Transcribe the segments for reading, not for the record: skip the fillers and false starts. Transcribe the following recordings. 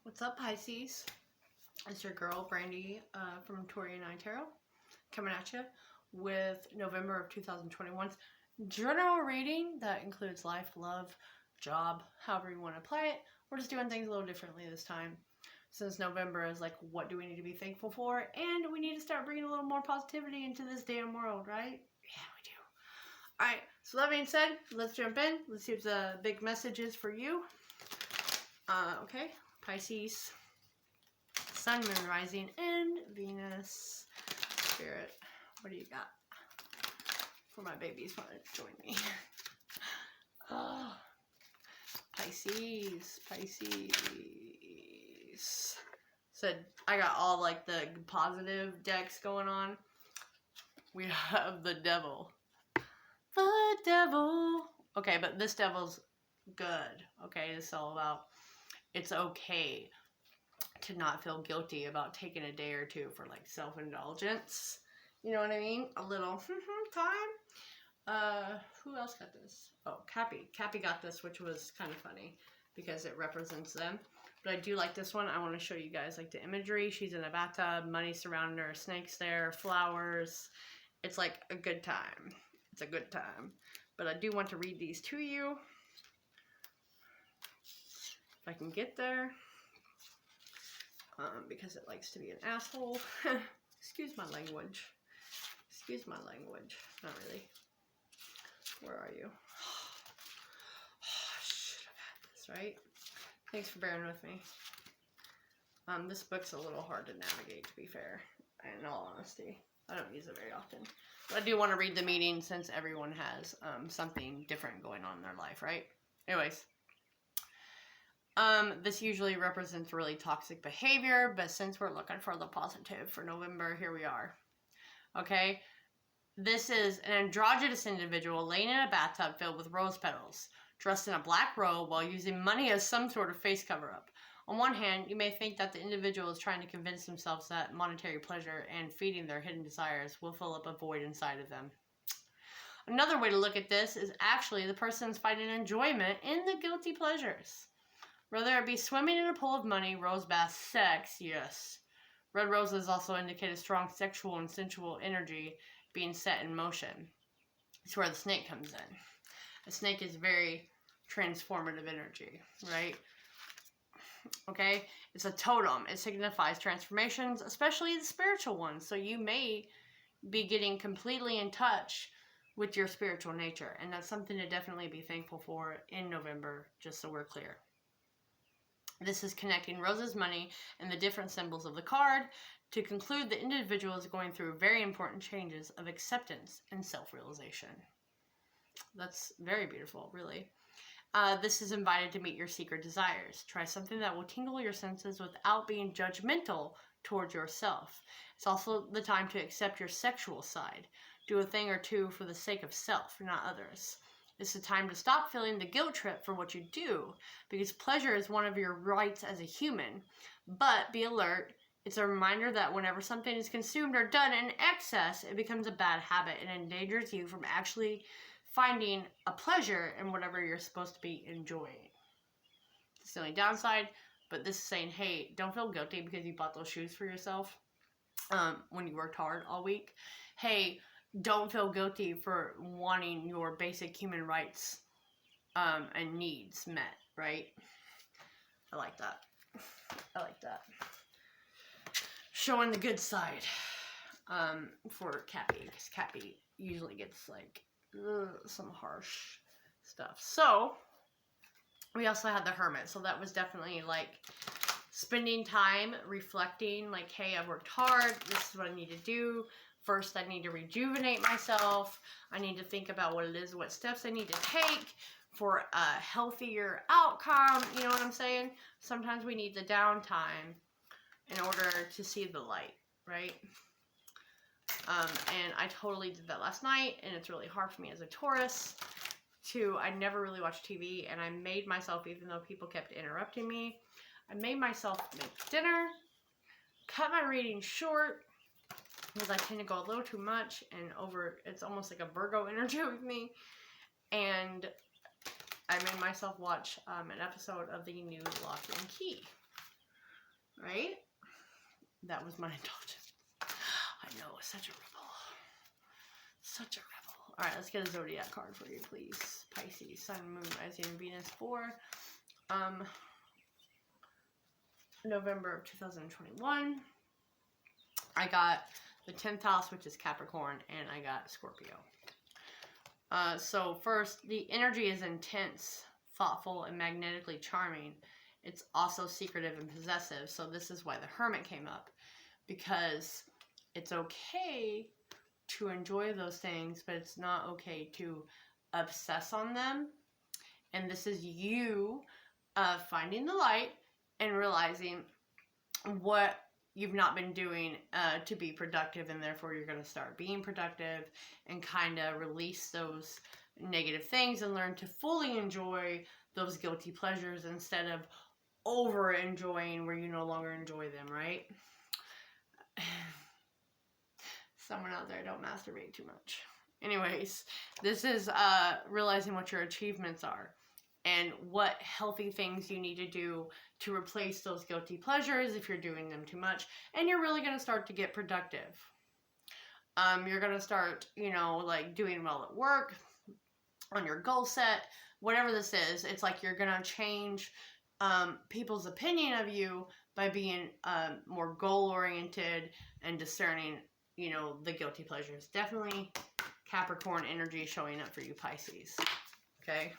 What's up, Pisces? It's your girl, Brandy, from Tori and I Tarot, coming at you with November of 2021's general reading that includes life, love, job, however you want to play it. We're just doing things a little differently this time, since November is like, what do we need to be thankful for? And we need to start bringing a little more positivity into this damn world, right? Yeah, we do. Alright, so that being said, let's jump in. Let's see what the big message is for you. Okay, Pisces, Sun, Moon, Rising, and Venus. Spirit, what do you got for my babies want to join me? Oh, Pisces. Said I got all like the positive decks going on. We have the devil. The devil. Okay, but this devil's good. Okay, this is all about it's okay to not feel guilty about taking a day or two for like self-indulgence. You know what I mean? A little time. Who else got this? Oh, Cappy. Cappy got this, which was kind of funny because it represents them. But I do like this one. I want to show you guys like the imagery. She's in a bathtub, money surrounding her, snakes there, flowers. It's like a good time. It's a good time. But I do want to read these to you. If I can get there. Because it likes to be an asshole. Excuse my language. Excuse my language. Not really. Where are you? I should have had this, right? Thanks for bearing with me. This book's a little hard to navigate, to be fair. In all honesty. I don't use it very often. But I do want to read the meaning since everyone has something different going on in their life, right? Anyways. This usually represents really toxic behavior, but since we're looking for the positive for November, here we are. Okay? This is an androgynous individual laying in a bathtub filled with rose petals, dressed in a black robe while using money as some sort of face cover-up. On one hand, you may think that the individual is trying to convince themselves that monetary pleasure and feeding their hidden desires will fill up a void inside of them. Another way to look at this is actually the person's finding enjoyment in the guilty pleasures. Whether it be swimming in a pool of money, rose bath, sex, yes. Red roses also indicate a strong sexual and sensual energy being set in motion. It's where the snake comes in. A snake is very transformative energy, right? Okay? It's a totem. It signifies transformations, especially the spiritual ones. So you may be getting completely in touch with your spiritual nature. And that's something to definitely be thankful for in November, just so we're clear. This is connecting roses, money, and the different symbols of the card. To conclude, the individual is going through very important changes of acceptance and self-realization. That's very beautiful, really. This is invited to meet your secret desires. Try something that will tingle your senses without being judgmental towards yourself. It's also the time to accept your sexual side. Do a thing or two for the sake of self, not others. It's the time to stop feeling the guilt trip for what you do, because pleasure is one of your rights as a human. But be alert. It's a reminder that whenever something is consumed or done in excess, it becomes a bad habit and endangers you from actually finding a pleasure in whatever you're supposed to be enjoying. It's the only downside, but this is saying, hey, don't feel guilty because you bought those shoes for yourself when you worked hard all week. Hey, don't feel guilty for wanting your basic human rights and needs met, right? I like that. I like that. Showing the good side for Cappy, because Cappy usually gets like some harsh stuff. So we also had the Hermit, so that was definitely like spending time reflecting, like, hey, I've worked hard, this is what I need to do. First, I need to rejuvenate myself. I need to think about what it is, what steps I need to take for a healthier outcome. You know what I'm saying? Sometimes we need the downtime in order to see the light, right? And I totally did that last night, and it's really hard for me as a Taurus I never really watch TV, and I made myself, even though people kept interrupting me, I made myself make dinner, cut my reading short, because I tend to go a little too much and it's almost like a Virgo energy with me. And I made myself watch an episode of the new Lock and Key. right? That was my indulgence. I know, such a rebel. Such a rebel. All right, let's get a zodiac card for you, please. Pisces, Sun, Moon, Rising, and Venus for November of 2021. I got the 10th house, which is Capricorn, and I got Scorpio. So first, the energy is intense, thoughtful, and magnetically charming. It's also secretive and possessive. So this is why the Hermit came up, because it's okay to enjoy those things, but it's not okay to obsess on them. And this is you finding the light and realizing what you've not been doing to be productive, and therefore you're going to start being productive and kind of release those negative things and learn to fully enjoy those guilty pleasures instead of over enjoying where you no longer enjoy them, right? Someone out there, don't masturbate too much. Anyways, this is realizing what your achievements are and what healthy things you need to do to replace those guilty pleasures if you're doing them too much. And you're really going to start to get productive. You're going to start, like doing well at work, on your goal set, whatever this is. It's like you're going to change people's opinion of you by being more goal-oriented and discerning, the guilty pleasures. Definitely Capricorn energy showing up for you, Pisces. Okay?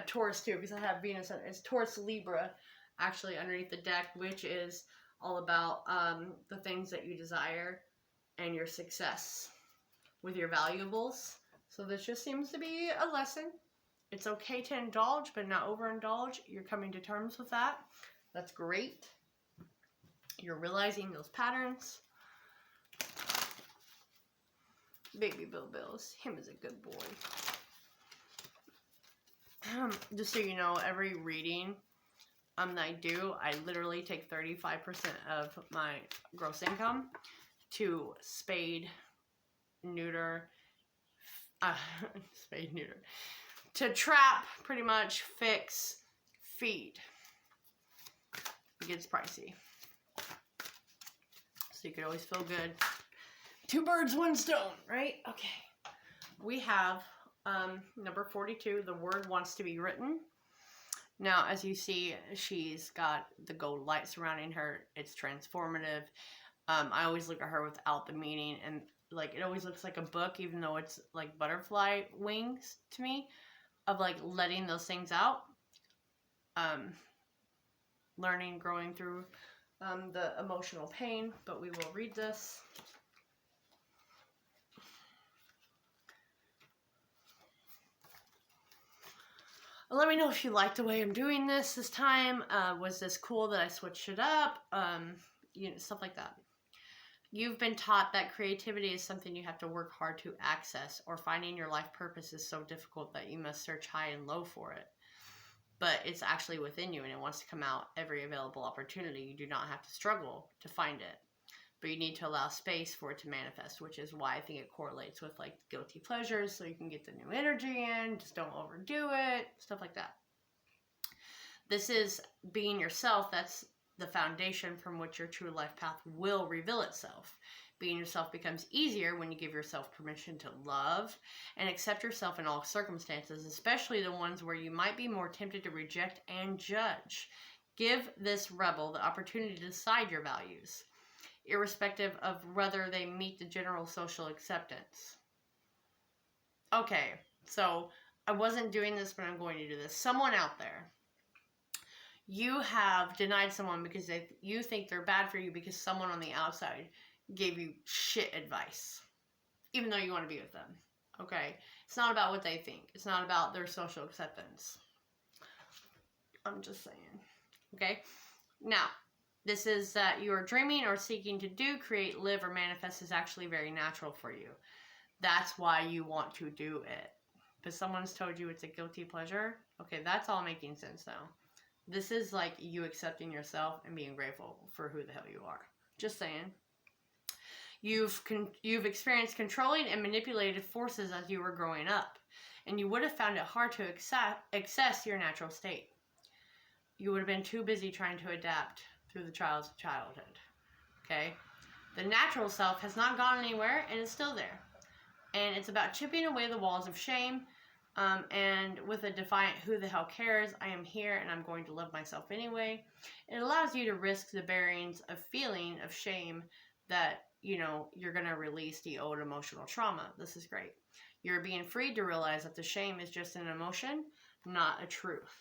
Taurus too, because I have Venus. It's Taurus Libra actually underneath the deck, which is all about the things that you desire and your success with your valuables. So this just seems to be a lesson. It's okay to indulge, but not overindulge. You're coming to terms with that. That's great. You're realizing those patterns. Baby Bills, him is a good boy. Just so you know, every reading that I do, I literally take 35% of my gross income to spade, neuter, to trap, pretty much, fix, feed. It gets pricey. So you could always feel good. 2 birds, 1 stone, right? Okay. We have number 42, the word wants to be written. Now, as you see, she's got the gold light surrounding her. It's transformative. I always look at her without the meaning, and like it always looks like a book, even though it's like butterfly wings to me, of like letting those things out. Learning, growing through the emotional pain, but we will read this. Let me know if you like the way I'm doing this time. Was this cool that I switched it up? Stuff like that. You've been taught that creativity is something you have to work hard to access, or finding your life purpose is so difficult that you must search high and low for it. But it's actually within you, and it wants to come out every available opportunity. You do not have to struggle to find it, but you need to allow space for it to manifest, which is why I think it correlates with like guilty pleasures, so you can get the new energy in. Just don't overdo it, stuff like that. This is being yourself. That's the foundation from which your true life path will reveal itself. Being yourself becomes easier when you give yourself permission to love and accept yourself in all circumstances, especially the ones where you might be more tempted to reject and judge. Give this rebel the opportunity to decide your values, irrespective of whether they meet the general social acceptance. Okay, so I wasn't doing this, but I'm going to do this. Someone out there, you have denied someone because you think they're bad for you because someone on the outside gave you shit advice, even though you want to be with them. Okay? It's not about what they think. It's not about their social acceptance. I'm just saying. Okay? Now, this is that you are dreaming or seeking to do, create, live, or manifest is actually very natural for you. That's why you want to do it. But someone's told you it's a guilty pleasure. Okay, that's all making sense now. This is like you accepting yourself and being grateful for who the hell you are. Just saying. You've experienced controlling and manipulative forces as you were growing up, and you would have found it hard to access your natural state. You would have been too busy trying to adapt through the trials of childhood. Okay? The natural self has not gone anywhere and is still there. And it's about chipping away the walls of shame, and with a defiant who the hell cares, I am here and I'm going to love myself anyway. It allows you to risk the bearings of feeling of shame that, you know, you're going to release the old emotional trauma. This is great. You're being freed to realize that the shame is just an emotion, not a truth.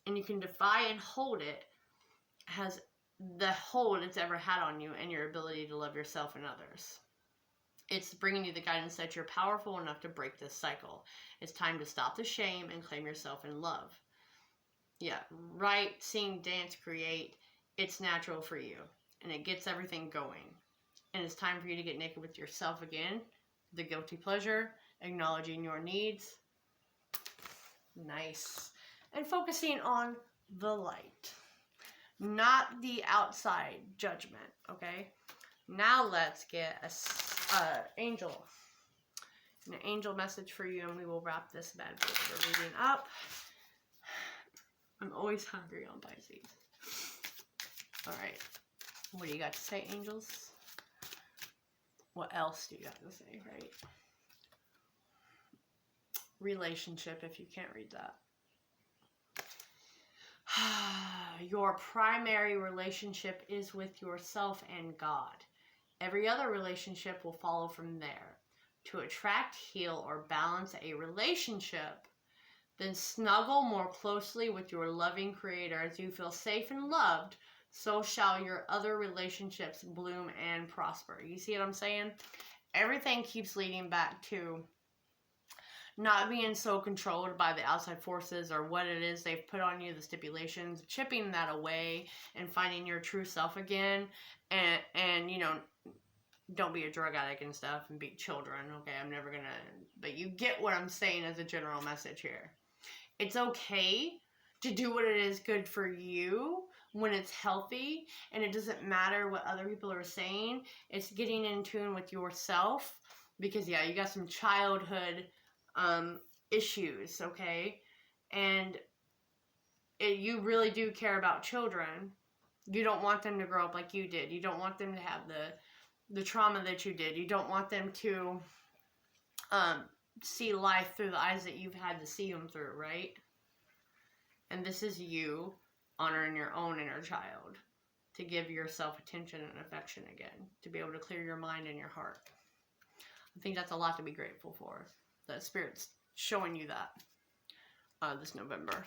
And you can defy and hold it, has the hold it's ever had on you and your ability to love yourself and others. It's bringing you the guidance that you're powerful enough to break this cycle. It's time to stop the shame and claim yourself in love. Yeah, write, sing, dance, create. It's natural for you. And it gets everything going. And it's time for you to get naked with yourself again. The guilty pleasure, acknowledging your needs. Nice. And focusing on the light. Not the outside judgment, okay? Now let's get an angel message for you, and we will wrap this bad boy for reading up. I'm always hungry on Pisces. All right, what do you got to say, angels? What else do you got to say, right? Relationship, if you can't read that. Your primary relationship is with yourself and God. Every other relationship will follow from there. To attract, heal, or balance a relationship, then snuggle more closely with your loving Creator. As you feel safe and loved, so shall your other relationships bloom and prosper. You see what I'm saying? Everything keeps leading back to not being so controlled by the outside forces or what it is they've put on you, the stipulations, chipping that away and finding your true self again. And you know, don't be a drug addict and stuff and beat children. Okay, I'm never gonna, but you get what I'm saying as a general message here. It's okay to do what it is good for you when it's healthy, and it doesn't matter what other people are saying. It's getting in tune with yourself, because yeah, you got some childhood issues, okay? And you really do care about children. You don't want them to grow up like you did. You don't want them to have the trauma that you did. You don't want them to see life through the eyes that you've had to see them through, right? And this is you honoring your own inner child, to give yourself attention and affection again, to be able to clear your mind and your heart. I think that's a lot to be grateful for. The Spirit's showing you that this November.